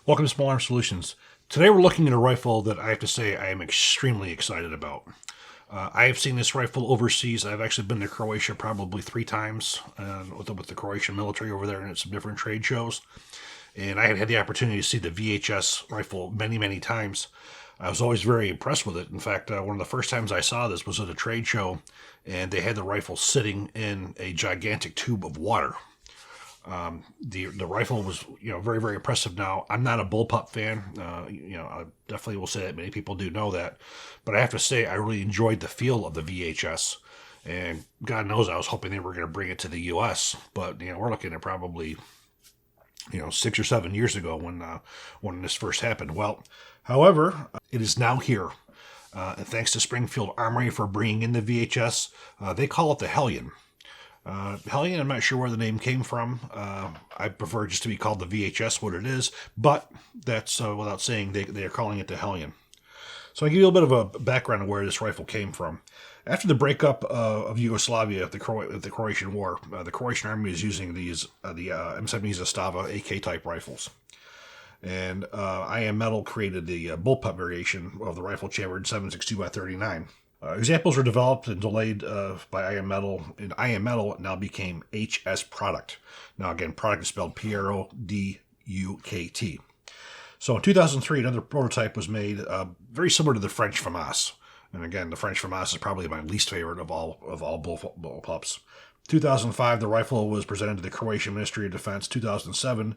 Welcome to Small Arms Solutions. Today we're looking at a rifle that I have to say I am extremely excited about. I have seen this rifle overseas. I've actually been to Croatia probably 3 times with the Croatian military over there and at some different trade shows. And I had had the opportunity to see the VHS rifle many, many times. I was always very impressed with it. In fact, one of the first times I saw this was at a trade show, and they had the rifle sitting in a gigantic tube of water. The rifle was, very, very impressive. Now, I'm not a bullpup fan. I definitely will say that. Many people do know that. But I have to say, I really enjoyed the feel of the VHS. And God knows I was hoping they were going to bring it to the U.S. But, we're looking at probably, 6 or 7 years ago when this first happened. Well, however, it is now here. And thanks to Springfield Armory for bringing in the VHS. They call it the Hellion. Hellion, I'm not sure where the name came from. I prefer just to be called the VHS, what it is, but that's without saying they are calling it the Hellion. So I'll give you a bit of a background of where this rifle came from. After the breakup of Yugoslavia at the Croatian War, the Croatian Army is using the M70 Zastava AK-type rifles. And IM Metal created the bullpup variation of the rifle chambered 7.62x39. Examples were developed and delayed by IM Metal, and IM Metal now became HS Product. Now, again, product is spelled Produkt. So in 2003, another prototype was made very similar to the French FAMAS. And again, the French FAMAS is probably my least favorite of all bullpups. 2005, the rifle was presented to the Croatian Ministry of Defense. 2007,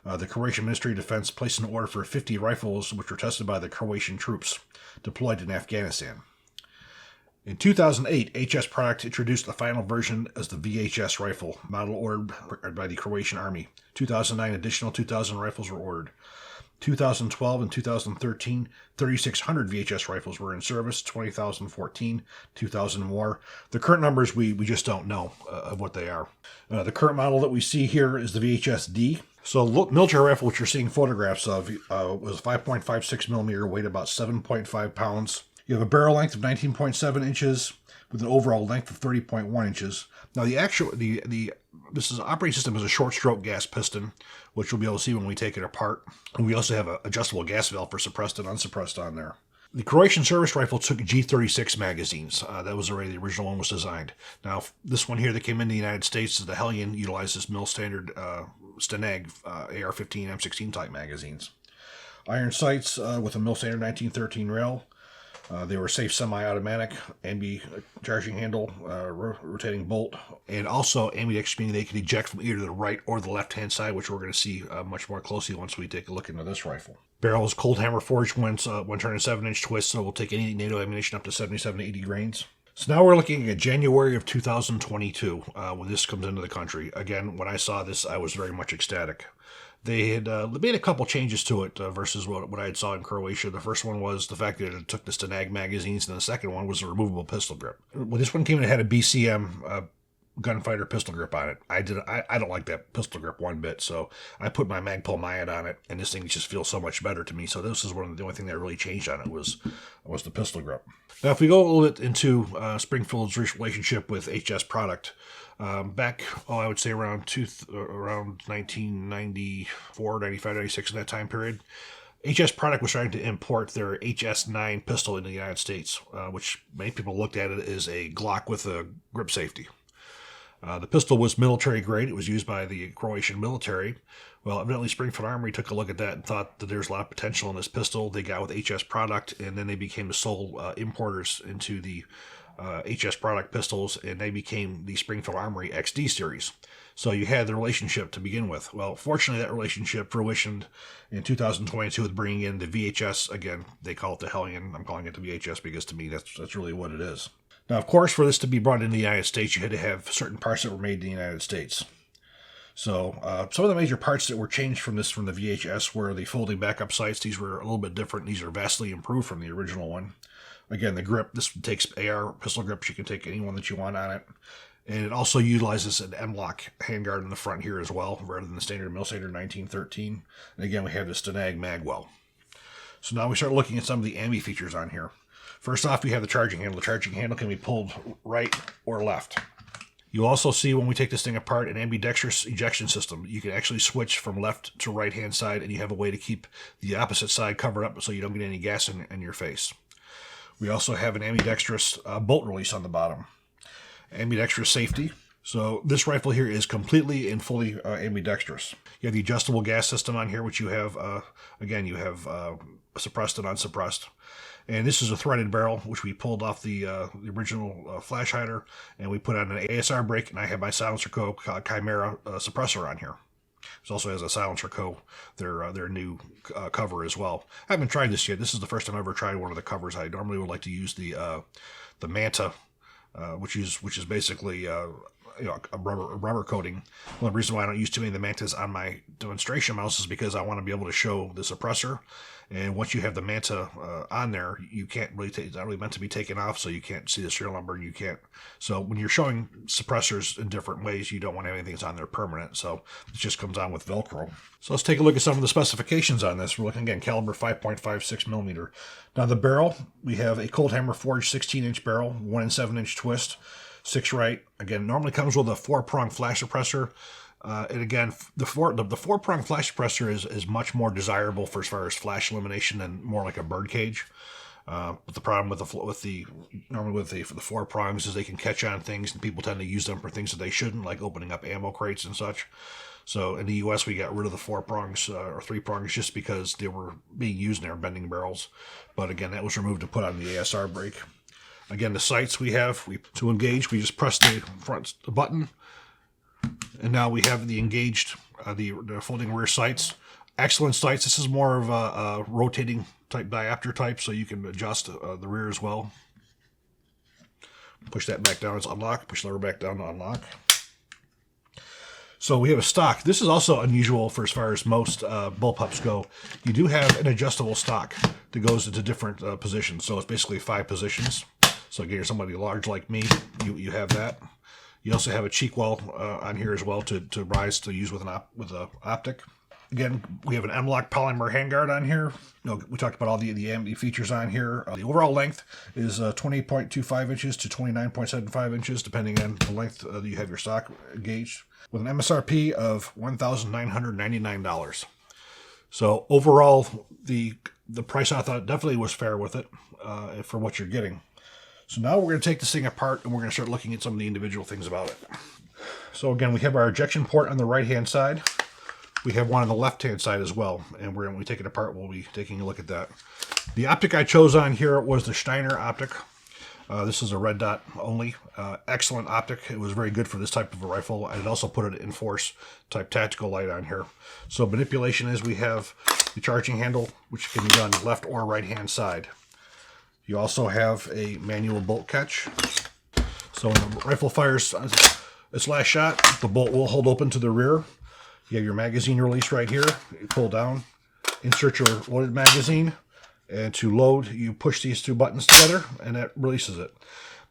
the Croatian Ministry of Defense placed an order for 50 rifles, which were tested by the Croatian troops deployed in Afghanistan. In 2008, HS Product introduced the final version as the VHS rifle, model ordered by the Croatian Army. 2009, additional 2,000 rifles were ordered. 2012 and 2013, 3,600 VHS rifles were in service, 2014, 2,000 more. The current numbers, we just don't know of what they are. The current model that we see here is the VHS-D. So military rifle, which you're seeing photographs of, was 5.56 millimeter, weighed about 7.5 pounds. You have a barrel length of 19.7 inches with an overall length of 30.1 inches. Now, this operating system is a short stroke gas piston, which we'll be able to see when we take it apart. And we also have an adjustable gas valve for suppressed and unsuppressed on there. The Croatian service rifle took G36 magazines. That was the way the original one was designed. Now, this one here that came into the United States, the Hellion, utilizes mil standard Stenag AR-15 M16 type magazines. Iron sights with a mil standard 1913 rail. They were safe semi-automatic, charging handle, rotating bolt, and also ambidextrous, meaning they can eject from either the right or the left-hand side, which we're going to see much more closely once we take a look into this rifle. Barrel is cold hammer forged when turning 7-inch twist, so we'll take any NATO ammunition up to 77 to 80 grains. So now we're looking at January of 2022 when this comes into the country. Again, when I saw this, I was very much ecstatic. They had made a couple changes to it versus what I had saw in Croatia. The first one was the fact that it took the Stenag magazines, and the second one was a removable pistol grip. When this one came in, it had a BCM gunfighter pistol grip on it. I don't like that pistol grip one bit, so I put my Magpul Mayat on it, and this thing just feels so much better to me. So this is the only thing that really changed on it was the pistol grip. Now, if we go a little bit into Springfield's relationship with HS Product, back, I would say around 1994, 95, 96, in that time period, HS Product was trying to import their HS9 pistol into the United States, which many people looked at it as a Glock with a grip safety. The pistol was military grade. It was used by the Croatian military. Well, evidently Springfield Armory took a look at that and thought that there's a lot of potential in this pistol. They got with HS Product, and then they became the sole importers into the HS Product pistols, and they became the Springfield Armory XD series. So you had the relationship to begin with. Well, fortunately, that relationship fruitioned in 2022 with bringing in the VHS. Again, they call it the Hellion. I'm calling it the VHS because to me that's really what it is. Now, of course, for this to be brought into the United States, you had to have certain parts that were made in the United States. So some of the major parts that were changed from the VHS were the folding backup sights. These were a little bit different. These are vastly improved from the original one. Again, the grip, this takes AR pistol grips. You can take any one that you want on it. And it also utilizes an M-lock handguard in the front here as well, rather than the standard mil standard 1913. And again, we have the Stenag magwell. So now we start looking at some of the ambi features on here. First off, we have the charging handle. The charging handle can be pulled right or left. You'll also see when we take this thing apart an ambidextrous ejection system. You can actually switch from left to right hand side, and you have a way to keep the opposite side covered up so you don't get any gas in your face. We also have an ambidextrous bolt release on the bottom. Ambidextrous safety. So this rifle here is completely and fully ambidextrous. You have the adjustable gas system on here, which you have, again, you have suppressed and unsuppressed. And this is a threaded barrel, which we pulled off the original flash hider, and we put on an ASR brake, and I have my Silencer Co. Chimera suppressor on here. It also has a Silencer Co. their new cover as well. I haven't tried this yet. This is the first time I've ever tried one of the covers. I normally would like to use the Manta, which is basically a rubber coating. Well, the reason why I don't use too many of the Mantas on my demonstration mouse is because I want to be able to show the suppressor. And once you have the Manta on there, you can't really it's not really meant to be taken off, so you can't see the serial number, and you can't. So when you're showing suppressors in different ways, you don't want anything that's on there permanent. So it just comes on with Velcro. So let's take a look at some of the specifications on this. We're looking again, caliber 5.56 millimeter. Now the barrel, we have a cold hammer forged 16-inch barrel, 1 7-inch twist, 6 right. Again, normally comes with a 4-prong flash suppressor. And again, the four-prong flash suppressor is much more desirable for as far as flash elimination and more like a bird cage. But the problem with the 4 prongs is they can catch on things, and people tend to use them for things that they shouldn't, like opening up ammo crates and such. So in the U.S., we got rid of the 4 prongs or 3 prongs just because they were being used in our bending barrels. But again, that was removed to put on the ASR brake. Again, the sights to engage, we just press the button. And now we have the engaged, the folding rear sights. Excellent sights. This is more of a rotating type diopter type, so you can adjust the rear as well. Push that back down, it's unlock. Push the lever back down to unlock. So we have a stock. This is also unusual for as far as most bullpups go. You do have an adjustable stock that goes into different positions. So it's basically 5 positions. So again, you're somebody large like me, you have that. You also have a cheek well on here as well to rise to use with an optic. Again, we have an M-LOK polymer handguard on here. We talked about all the features on here. The overall length is 20.25 inches to 29.75 inches, depending on the length that you have your stock engaged, with an MSRP of $1,999. So overall, the price I thought definitely was fair with it for what you're getting. So now we're going to take this thing apart, and we're going to start looking at some of the individual things about it. So again, we have our ejection port on the right-hand side. We have one on the left-hand side as well, and when we take it apart, we'll be taking a look at that. The optic I chose on here was the Steiner optic. This is a red dot only. Excellent optic. It was very good for this type of a rifle. I'd also put an Enforce type tactical light on here. So manipulation is we have the charging handle, which can be done left or right-hand side. You also have a manual bolt catch. So when the rifle fires its last shot, the bolt will hold open to the rear. You have your magazine release right here. You pull down, insert your loaded magazine, and to load, you push these 2 buttons together, and that releases it.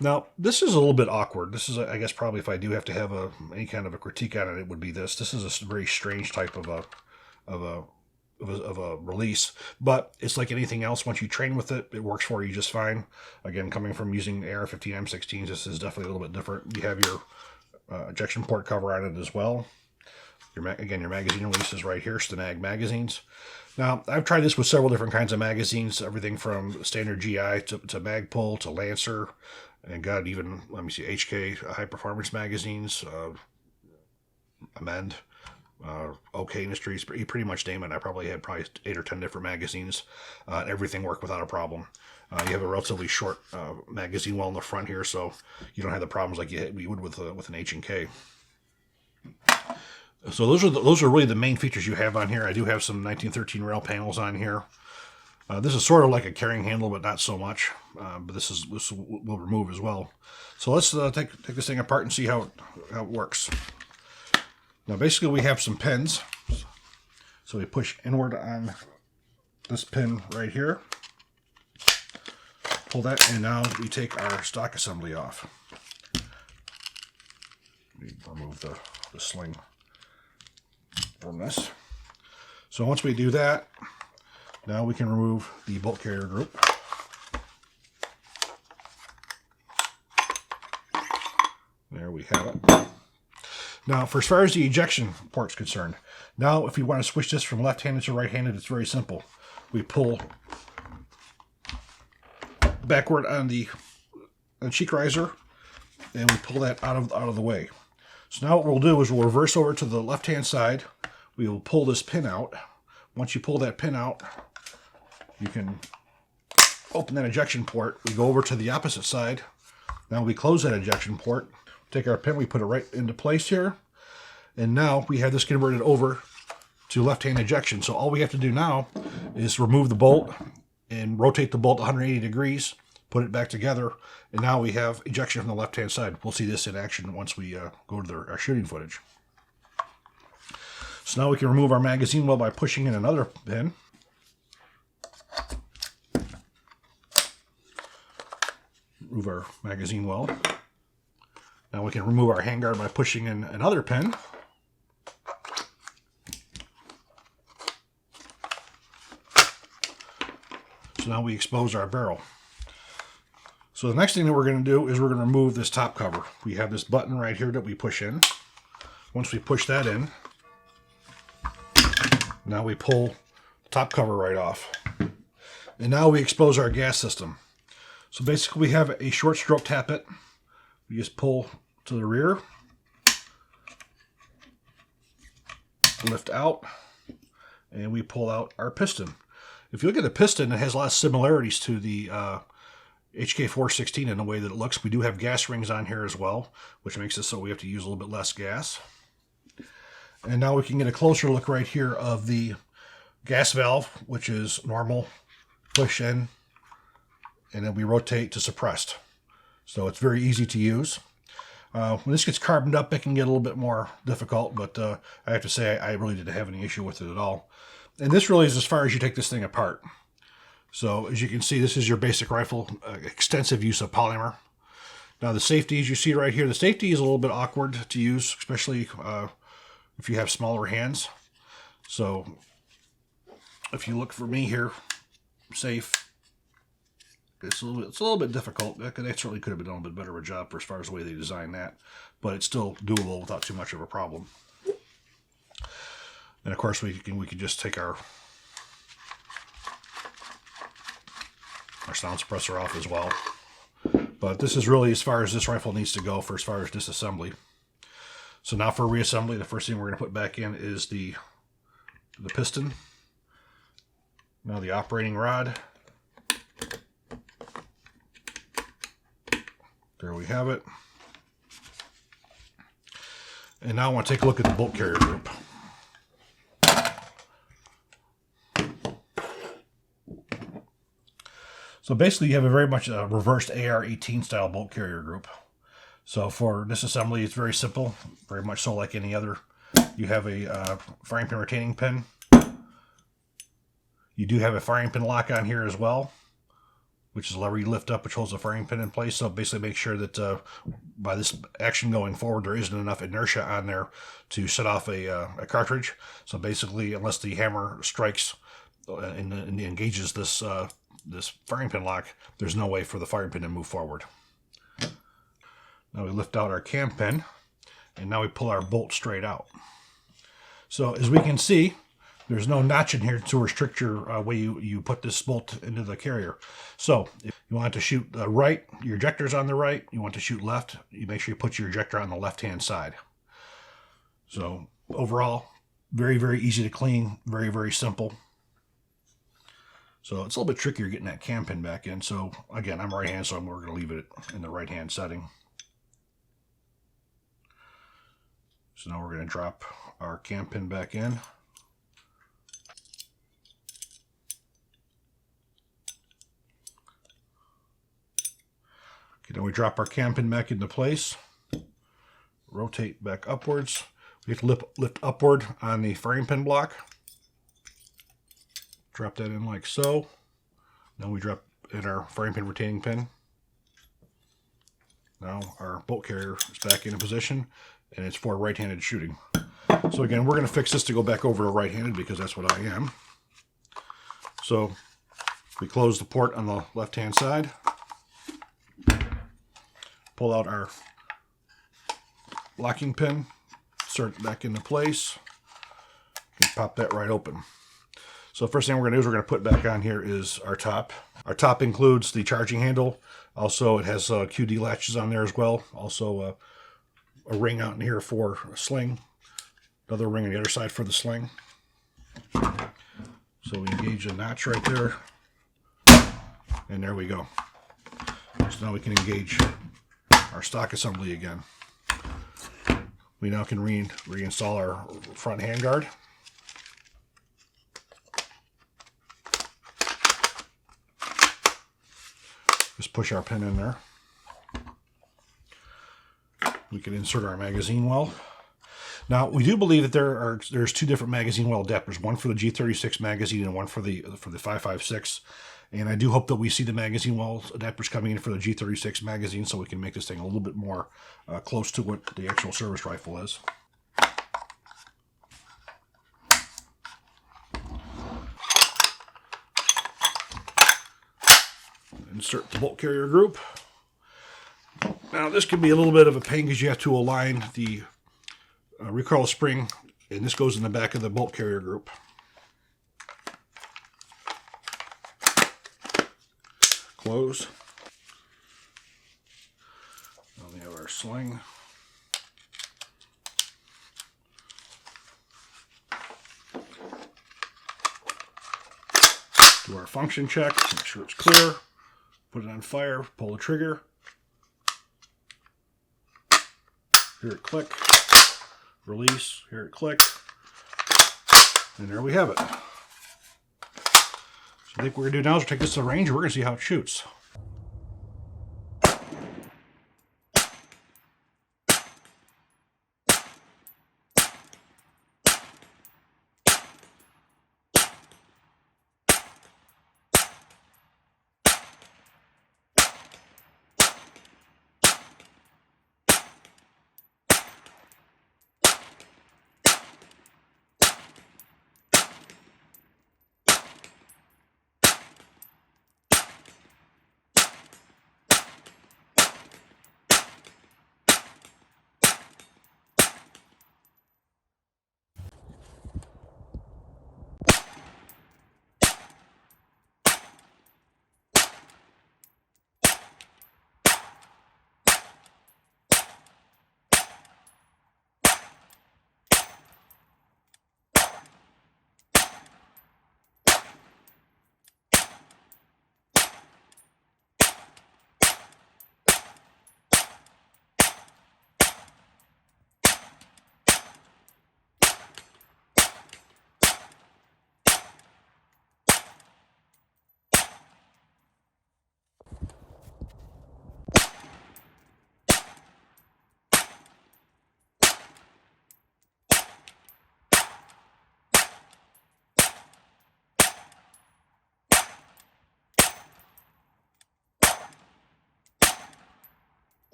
Now, this is a little bit awkward. This is, I guess, probably if I do have to have any kind of a critique on it, it would be this. This is a very strange type of a release, but it's like anything else. Once you train with it, it works for you just fine. Again, coming from using AR-15 M16s, this is definitely a little bit different. You have your ejection port cover on it as well. Your magazine release is right here, Stenag magazines. Now, I've tried this with several different kinds of magazines, everything from standard GI to Magpul to Lancer, and got even, let me see, HK high performance magazines, Amend, OK Industries, you pretty much name it. I probably had 8 or 10 different magazines. Everything worked without a problem. You have a relatively short magazine well in the front here, so you don't have the problems like you would with an H&K. So those are really the main features you have on here. I do have some 1913 rail panels on here. This is sort of like a carrying handle, but not so much. But this will remove as well. So let's take this thing apart and see how it works. Now basically we have some pins. So we push inward on this pin right here. Pull that, and now we take our stock assembly off. We remove the sling from this. So once we do that, now we can remove the bolt carrier group. There we have it. Now, for as far as the ejection port's concerned, now if you want to switch this from left-handed to right-handed, it's very simple. We pull backward on the cheek riser, and we pull that out of the way. So now what we'll do is we'll reverse over to the left-hand side. We will pull this pin out. Once you pull that pin out, you can open that ejection port. We go over to the opposite side. Now we close that ejection port. Take our pin, we put it right into place here. And now we have this converted over to left-hand ejection. So all we have to do now is remove the bolt and rotate the bolt 180 degrees, put it back together, and now we have ejection from the left-hand side. We'll see this in action once we go to our shooting footage. So now we can remove our magazine well by pushing in another pin. Remove our magazine well. Now we can remove our handguard by pushing in another pin. So now we expose our barrel. So the next thing that we're going to do is we're going to remove this top cover. We have this button right here that we push in. Once we push that in, now we pull the top cover right off. And now we expose our gas system. So basically we have a short stroke tappet. We just pull to the rear, lift out, and we pull out our piston. If you look at the piston, it has a lot of similarities to the HK416 in the way that it looks. We do have gas rings on here as well, which makes it so we have to use a little bit less gas. And now we can get a closer look right here of the gas valve, which is normal, push in, and then we rotate to suppressed. So it's very easy to use. When this gets carboned up, it can get a little bit more difficult, but I have to say I really didn't have any issue with it at all. And this really is as far as you take this thing apart. So as you can see, this is your basic rifle, extensive use of polymer. Now the safeties you see right here, the safety is a little bit awkward to use, especially if you have smaller hands. So if you look for me here, safe. It's a little bit difficult. They certainly could have been done a bit better of a job for as far as the way they designed that, but it's still doable without too much of a problem. And of course, we can just take our sound suppressor off as well. But this is really as far as this rifle needs to go for as far as disassembly. So now for reassembly, the first thing we're going to put back in is the piston. Now the operating rod. There we have it. And now I want to take a look at the bolt carrier group. So basically you have a very much a reversed AR-18 style bolt carrier group. So for disassembly, it's very simple, very much so like any other. You have a firing pin retaining pin. You do have a firing pin lock on here as well, which is a lever you lift up, which holds the firing pin in place. So basically make sure that by this action going forward, there isn't enough inertia on there to set off a cartridge. So basically, unless the hammer strikes and engages this this firing pin lock, there's no way for the firing pin to move forward. Now we lift out our cam pin, and now we pull our bolt straight out. So as we can see, there's no notch in here to restrict your way you put this bolt into the carrier. So if you want to shoot right, your ejector's on the right. You want to shoot left, you make sure you put your ejector on the left-hand side. So overall, very, very easy to clean, very, very simple. So it's a little bit trickier getting that cam pin back in. So again, I'm right-handed, so we're going to leave it in the right-hand setting. So now we're going to drop our cam pin back in. Okay, then we drop our cam pin back into place. Rotate back upwards. We have to lift upward on the firing pin block. Drop that in like so. Then we drop in our firing pin retaining pin. Now our bolt carrier is back in position, and it's for right-handed shooting. So again, we're going to fix this to go back over to right-handed because that's what I am. So we close the port on the left-hand side. Pull out our locking pin, insert it back into place, and pop that right open. So first thing we're going to do is we're going to put back on here is our top. Our top includes the charging handle. Also, it has QD latches on there as well. Also, a ring out in here for a sling. Another ring on the other side for the sling. So we engage the notch right there. And there we go. So now we can engage our stock assembly again. We now can reinstall our front handguard. Just push our pin in there. We can insert our magazine well. Now, we do believe that there's two different magazine well adapters, one for the G36 magazine and one for the 5.56. And I do hope that we see the magazine well adapters coming in for the G36 magazine so we can make this thing a little bit more close to what the actual service rifle is. Insert the bolt carrier group. Now, this can be a little bit of a pain because you have to align the recoil spring, and this goes in the back of the bolt carrier group. Close. Now we have our sling. Do our function check, make sure it's clear. Put it on fire, pull the trigger. Hear it click. Release, hear it click. And there we have it. So I think what we're going to do now is take this to the range and we're going to see how it shoots.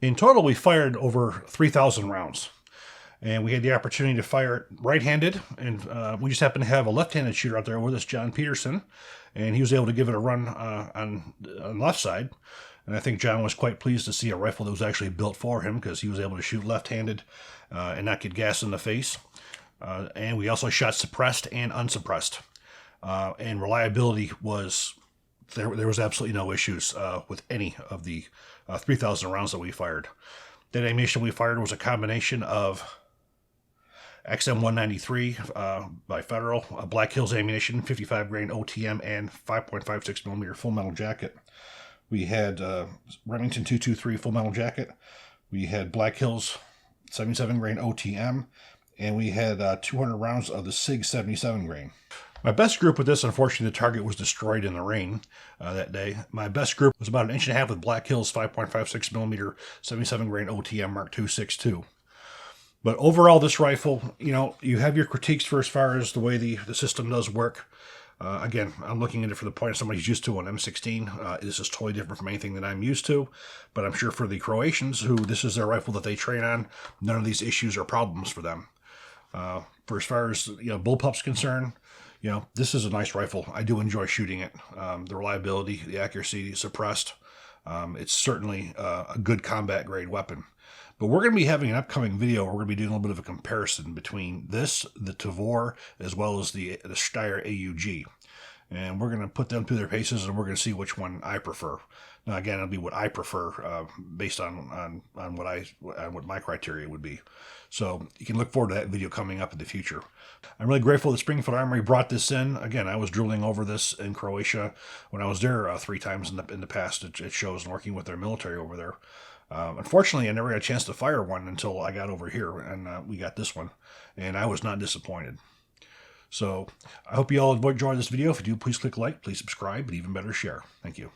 In total, we fired over 3,000 rounds. And we had the opportunity to fire it right-handed, and we just happened to have a left-handed shooter out there with us, John Peterson, and he was able to give it a run on the left side. And I think John was quite pleased to see a rifle that was actually built for him, because he was able to shoot left-handed and not get gas in the face. And we also shot suppressed and unsuppressed. And reliability was, there was absolutely no issues with any of the 3,000 rounds that we fired. That ammunition we fired was a combination of XM193 by Federal, Black Hills ammunition, 55 grain OTM, and 5.56 millimeter full metal jacket. We had Remington 223 full metal jacket. We had Black Hills 77 grain OTM, and we had 200 rounds of the SIG 77 grain. My best group with this, unfortunately, the target was destroyed in the rain that day. My best group was about 1.5 inches with Black Hills 5.56 millimeter 77 grain OTM Mark 262. But overall, this rifle, you have your critiques for as far as the way the system does work. Again, I'm looking at it from the point of somebody who's used to an M16. This is totally different from anything that I'm used to. But I'm sure for the Croatians, who this is their rifle that they train on, none of these issues are problems for them. For as far as bullpup's concerned, this is a nice rifle. I do enjoy shooting it. The reliability, the accuracy, suppressed. It's certainly a good combat grade weapon. But we're going to be having an upcoming video where we're going to be doing a little bit of a comparison between this, the Tavor, as well as the Steyr AUG. And we're going to put them through their paces, and we're going to see which one I prefer. Now, again, it'll be what I prefer based on what my criteria would be. So you can look forward to that video coming up in the future. I'm really grateful that Springfield Armory brought this in. Again, I was drooling over this in Croatia when I was there 3 times in the past. It shows, working with their military over there. Unfortunately, I never got a chance to fire one until I got over here, and we got this one, and I was not disappointed. So I hope you all enjoyed this video. If you do, please click like, please subscribe, but even better, share. Thank you.